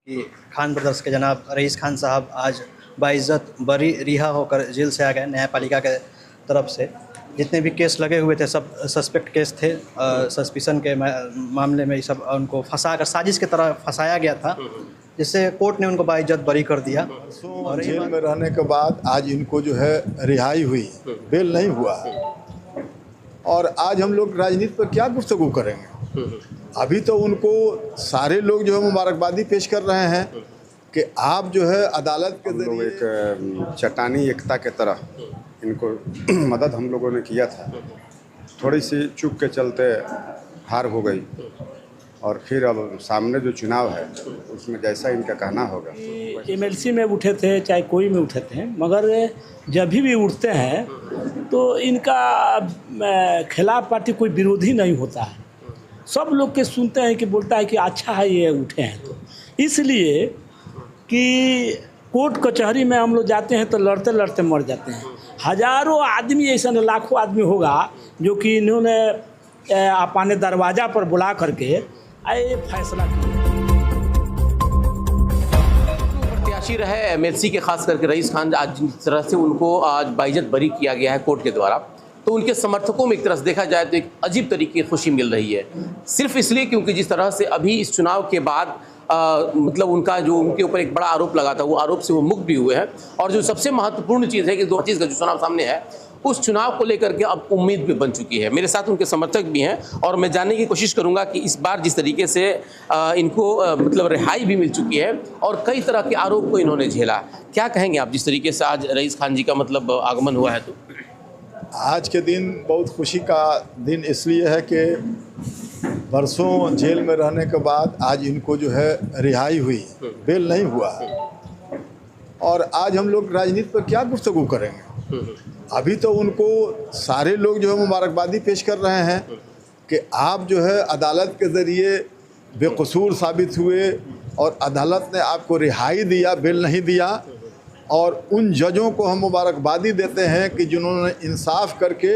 कि खान ब्रदर्स के जनाब रईस खान साहब आज बाइज़्ज़त बरी रिहा होकर जेल से आ गए। न्यायपालिका के तरफ से जितने भी केस लगे हुए थे सब सस्पेक्ट केस थे। सस्पिशन के मामले में ये सब उनको फंसा कर साजिश की तरह फंसाया गया था, जिससे कोर्ट ने उनको बाइज़्ज़त बरी कर दिया। और जेल में रहने के बाद आज इनको जो है रिहाई हुई, बेल नहीं हुआ। और आज हम लोग राजनीति पर क्या गुफ्तगू करेंगे। अभी तो उनको सारे लोग जो है मुबारकबादी पेश कर रहे हैं कि आप जो है अदालत के जरिए एक चट्टानी एकता के तरह इनको मदद हम लोगों ने किया था। थोड़ी सी चूक के चलते हार हो गई और फिर अब सामने जो चुनाव है उसमें जैसा इनका कहना होगा। एमएलसी में उठे थे चाहे कोई में उठे थे, मगर जब भी उठते हैं तो इनका खिलाफ पार्टी कोई विरोधी नहीं होता है। सब लोग के सुनते हैं कि बोलता है कि अच्छा है ये उठे हैं, तो इसलिए कि कोर्ट कचहरी में हम लोग जाते हैं तो लड़ते लड़ते मर जाते हैं। हज़ारों आदमी ऐसा लाखों आदमी होगा जो कि इन्होंने अपने दरवाज़ा पर बुला करके ये फैसला किया। प्रत्याशी रहे एमएलसी के, खास करके रईस खान, आज जिस तरह से उनको आज बाइज़्ज़त बरी किया गया है कोर्ट के द्वारा, तो उनके समर्थकों में एक तरह से देखा जाए तो एक अजीब तरीके की खुशी मिल रही है। सिर्फ इसलिए क्योंकि जिस तरह से अभी इस चुनाव के बाद मतलब उनका जो उनके ऊपर एक बड़ा आरोप लगा था, वो आरोप से वो मुक्त भी हुए हैं। और जो सबसे महत्वपूर्ण चीज़ है कि 2025 का जो चुनाव सामने है, उस चुनाव को लेकर के अब उम्मीद भी बन चुकी है। मेरे साथ उनके समर्थक भी हैं और मैं जानने की कोशिश करूंगा कि इस बार जिस तरीके से इनको मतलब रिहाई भी मिल चुकी है और कई तरह के आरोप को इन्होंने झेला, क्या कहेंगे आप जिस तरीके से आज रईस खान जी का मतलब आगमन हुआ है? तो आज के दिन बहुत खुशी का दिन इसलिए है कि बरसों जेल में रहने के बाद आज इनको जो है रिहाई हुई, बेल नहीं हुआ। और आज हम लोग राजनीति पर क्या गुफ्तगू करेंगे। अभी तो उनको सारे लोग जो है मुबारकबादी पेश कर रहे हैं कि आप जो है अदालत के ज़रिए बेकसूर साबित हुए और अदालत ने आपको रिहाई दिया, बेल नहीं दिया। और उन जजों को हम मुबारकबादी देते हैं कि जिन्होंने इंसाफ करके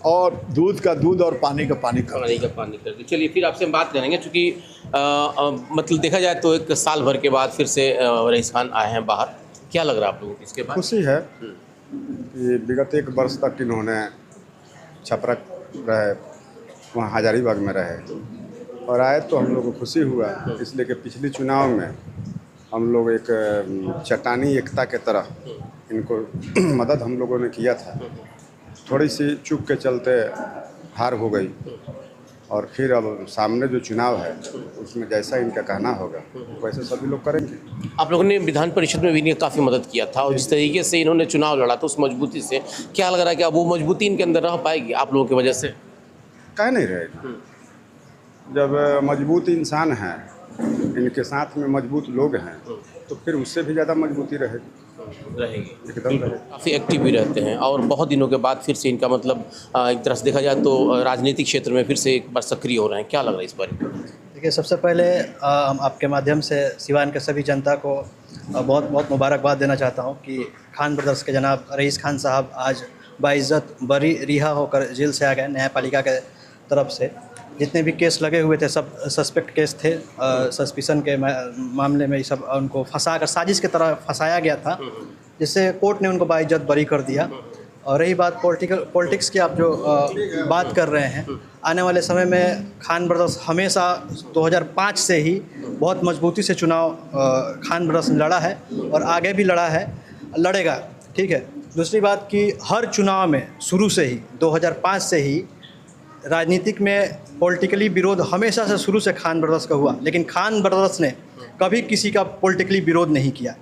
और दूध का दूध और पानी का पानी कर दिया। चलिए फिर आपसे हम बात करेंगे, चूँकि मतलब देखा जाए तो एक साल भर के बाद फिर से रईस खान आए हैं बाहर। क्या लग रहा है आप लोगों को इसके बाद? खुशी है कि विगत 1 वर्ष तक इन्होंने छपरा रहे, वहाँ हजारीबाग में रहे और आए तो हम लोग को खुशी हुआ, इसलिए कि पिछले चुनाव में हम लोग एक चट्टानी एकता के तरह इनको मदद हम लोगों ने किया था। थोड़ी सी चूक के चलते हार हो गई और फिर अब सामने जो चुनाव है उसमें जैसा इनका कहना होगा वैसे सभी लोग करेंगे। आप लोगों ने विधान परिषद में भी इनकी काफ़ी मदद किया था और जिस तरीके से इन्होंने चुनाव लड़ा तो उस मजबूती से क्या लग रहा है कि अब वो मजबूती इनके अंदर रह पाएगी आप लोगों की वजह से? कह नहीं रहेगी। जब मजबूत इंसान हैं, इनके साथ में मजबूत लोग हैं, तो फिर उससे भी ज़्यादा मजबूती रहेगी। एकदम रहेगी। काफ़ी एक्टिव भी रहते हैं और बहुत दिनों के बाद फिर से इनका मतलब एक तरह से देखा जाए तो राजनीतिक क्षेत्र में फिर से एक बार सक्रिय हो रहे हैं। क्या लग रहा है इस बारे में? देखिए, सबसे पहले हम आपके माध्यम से सिवान के सभी जनता को बहुत बहुत मुबारकबाद देना चाहता हूँ कि खान ब्रदर्स के जनाब रईस खान साहब आज बाइज़्ज़त बरी रिहा होकर जेल से आ गए। न्यायपालिका के तरफ से जितने भी केस लगे हुए थे सब सस्पेक्ट केस थे। सस्पिशन के मामले में ये सब उनको फंसा कर साजिश की तरह फंसाया गया था, जिससे कोर्ट ने उनको बाइज़्ज़त बरी कर दिया। और रही बात पॉलिटिक्स की, आप जो बात कर रहे हैं, आने वाले समय में खान ब्रदर्स हमेशा 2005 से ही बहुत मजबूती से चुनाव खान ब्रदर्स ने लड़ा है और आगे भी लड़ा है, लड़ेगा। ठीक है। दूसरी बात कि हर चुनाव में शुरू से ही 2005 से ही राजनीतिक में पॉलिटिकली विरोध हमेशा से शुरू से खान ब्रदर्स का हुआ, लेकिन खान ब्रदर्स ने कभी किसी का पॉलिटिकली विरोध नहीं किया।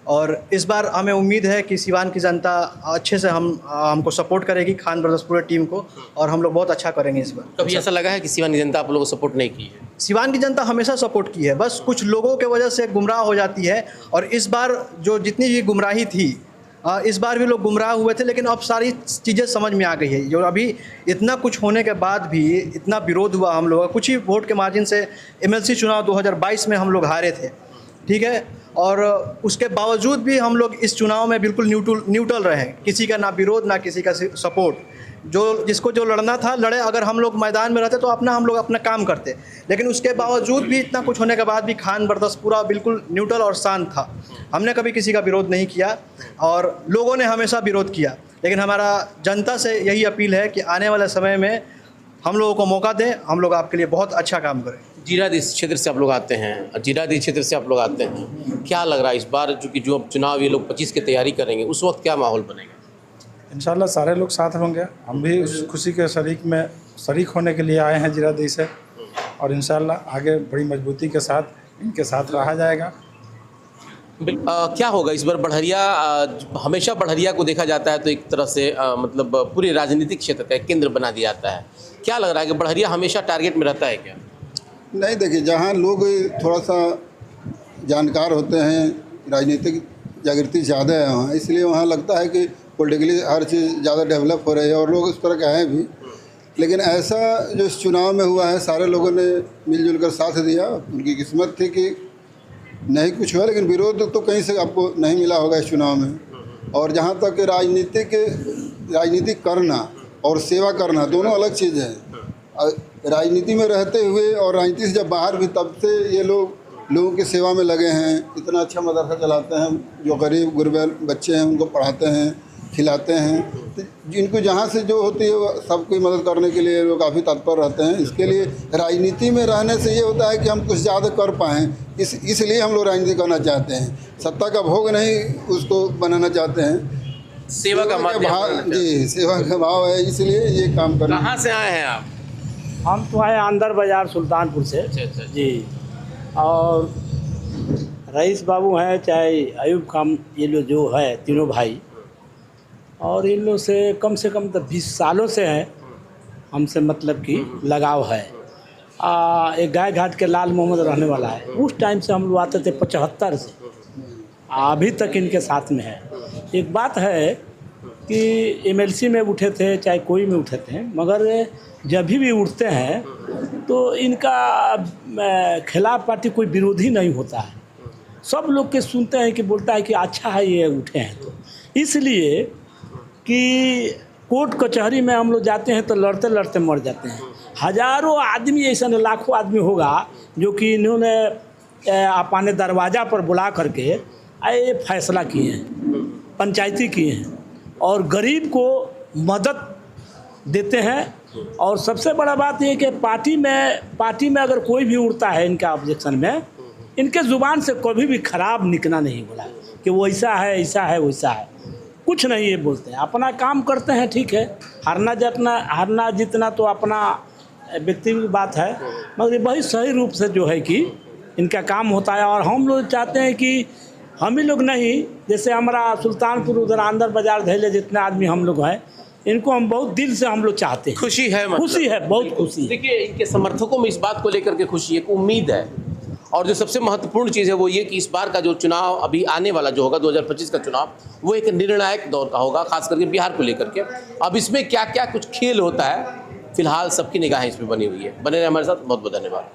और इस बार हमें उम्मीद है कि सिवान की जनता अच्छे से हमको सपोर्ट करेगी, खान ब्रदर्स पूरे टीम को, और हम लोग बहुत अच्छा करेंगे इस बार। कभी ऐसा लगा है कि सिवान की जनता आप लोगों को सपोर्ट नहीं की है? सिवान की जनता हमेशा सपोर्ट की है, बस कुछ लोगों के वजह से गुमराह हो जाती है। और इस बार जो जितनी भी गुमराही थी, इस बार भी लोग गुमराह हुए थे, लेकिन अब सारी चीज़ें समझ में आ गई है। जो अभी इतना कुछ होने के बाद भी इतना विरोध हुआ हम लोग, कुछ ही वोट के मार्जिन से एमएलसी चुनाव 2022 में हम लोग हारे थे। ठीक है। और उसके बावजूद भी हम लोग इस चुनाव में बिल्कुल न्यूट्रल रहे, किसी का ना विरोध ना किसी का सपोर्ट। जिसको जो लड़ना था लड़े, अगर हम लोग मैदान में रहते तो हम लोग अपना काम करते, लेकिन उसके बावजूद भी इतना कुछ होने के बाद भी खान ब्रदर्स पूरा बिल्कुल न्यूट्रल और शांत था। हमने कभी किसी का विरोध नहीं किया और लोगों ने हमेशा विरोध किया, लेकिन हमारा जनता से यही अपील है कि आने वाले समय में हम लोगों को मौका दें, हम लोग आपके लिए बहुत अच्छा काम करें। जीरादेई क्षेत्र से आप लोग आते हैं, जीरादेई क्षेत्र से आप लोग आते हैं, क्या लग रहा है इस बार चूँकि जो चुनाव ये लोग 25 की तैयारी करेंगे उस वक्त क्या माहौल बनेगा? इंशाल्लाह सारे लोग साथ होंगे। हम भी उस खुशी के शरीक होने के लिए आए हैं जीरादेई से, और इंशाल्लाह आगे बड़ी मजबूती के साथ इनके साथ रहा जाएगा। क्या होगा इस बार बढ़िया? हमेशा बढ़िया को देखा जाता है तो एक तरह से मतलब पूरे राजनीतिक क्षेत्र का एक केंद्र बना दिया जाता है। क्या लग रहा है कि बढ़िया हमेशा टारगेट में रहता है क्या? नहीं, देखिए, जहाँ लोग थोड़ा सा जानकार होते हैं, राजनीतिक जागृति ज़्यादा है वहाँ, इसलिए वहाँ लगता है कि पॉलिटिकली हर चीज़ ज़्यादा डेवलप हो रही है और लोग उस तरह के हैं भी। लेकिन ऐसा जो इस चुनाव में हुआ है, सारे लोगों ने मिलजुल कर साथ दिया। उनकी किस्मत थी कि नहीं कुछ हुआ, लेकिन विरोध तो कहीं से आपको नहीं मिला होगा इस चुनाव में। और जहाँ तक राजनीति करना और सेवा करना दोनों अलग चीज़ है। राजनीति में रहते हुए और राजनीति से जब बाहर भी, तब से ये लोगों की सेवा में लगे हैं। इतना अच्छा मदरसा चलाते हैं, जो गरीब गुरबा बच्चे हैं उनको पढ़ाते हैं, खिलाते हैं। तो जिनको जहाँ से जो होती है सबकी मदद करने के लिए लोग काफ़ी तत्पर रहते हैं। इसके लिए राजनीति में रहने से ये होता है कि हम कुछ ज़्यादा कर पाएँ, इसलिए हम लोग राजनीति करना चाहते हैं। सत्ता का भोग नहीं उसको बनाना चाहते हैं, सेवा का भाव। जी, सेवा का भाव है, इसलिए ये काम कर। कहाँ से आए हैं आप? हम तो आए अंदर बाज़ार सुल्तानपुर से। अच्छा जी। और रईस बाबू हैं चाहे अयूब खान, ये लोग जो है तीनों भाई, और इन लोग से कम तो 20 सालों से हैं हमसे मतलब कि लगाव है। एक गाय घाट के लाल मोहम्मद रहने वाला है, उस टाइम से हम लोग आते थे 75 से, अभी तक इनके साथ में है। एक बात है कि एमएलसी में उठे थे चाहे कोई में उठे थे, मगर जब भी उठते हैं तो इनका खिलाफ पार्टी कोई विरोधी नहीं होता है। सब लोग के सुनते हैं कि बोलता है कि अच्छा है ये उठे हैं, तो इसलिए कि कोर्ट कचहरी में हम लोग जाते हैं तो लड़ते लड़ते मर जाते हैं। हज़ारों आदमी, ऐसा लाखों आदमी होगा जो कि इन्होंने अपने दरवाज़ा पर बुला करके ये फैसला किए हैं, पंचायती किए हैं और गरीब को मदद देते हैं। और सबसे बड़ा बात ये कि पार्टी में अगर कोई भी उड़ता है इनका ऑब्जेक्शन में, इनके ज़ुबान से कभी भी ख़राब निकला नहीं बोला कि वो ऐसा है वैसा है, कुछ नहीं ये बोलते हैं। अपना काम करते हैं, ठीक है, हारना जीतना तो अपना व्यक्तिगत बात है, मगर वही सही रूप से जो है कि इनका काम होता है। और हम लोग चाहते हैं कि हम ही लोग नहीं, जैसे हमारा सुल्तानपुर उधर अंदर बाज़ार धैले जितने आदमी हम लोग हैं, इनको हम बहुत दिल से हम लोग चाहते हैं। खुशी है, मतलब खुशी है, बहुत खुशी है। देखिए, इनके समर्थकों में इस बात को लेकर के खुशी है, उम्मीद है। और जो सबसे महत्वपूर्ण चीज़ है वो ये कि इस बार का जो चुनाव अभी आने वाला जो होगा 2025 का चुनाव, वो एक निर्णायक दौर का होगा, खास करके बिहार को लेकर के। अब इसमें क्या क्या कुछ खेल होता है, फिलहाल सबकी निगाहें इसमें बनी हुई है। बने रहे हमारे साथ, बहुत बहुत धन्यवाद।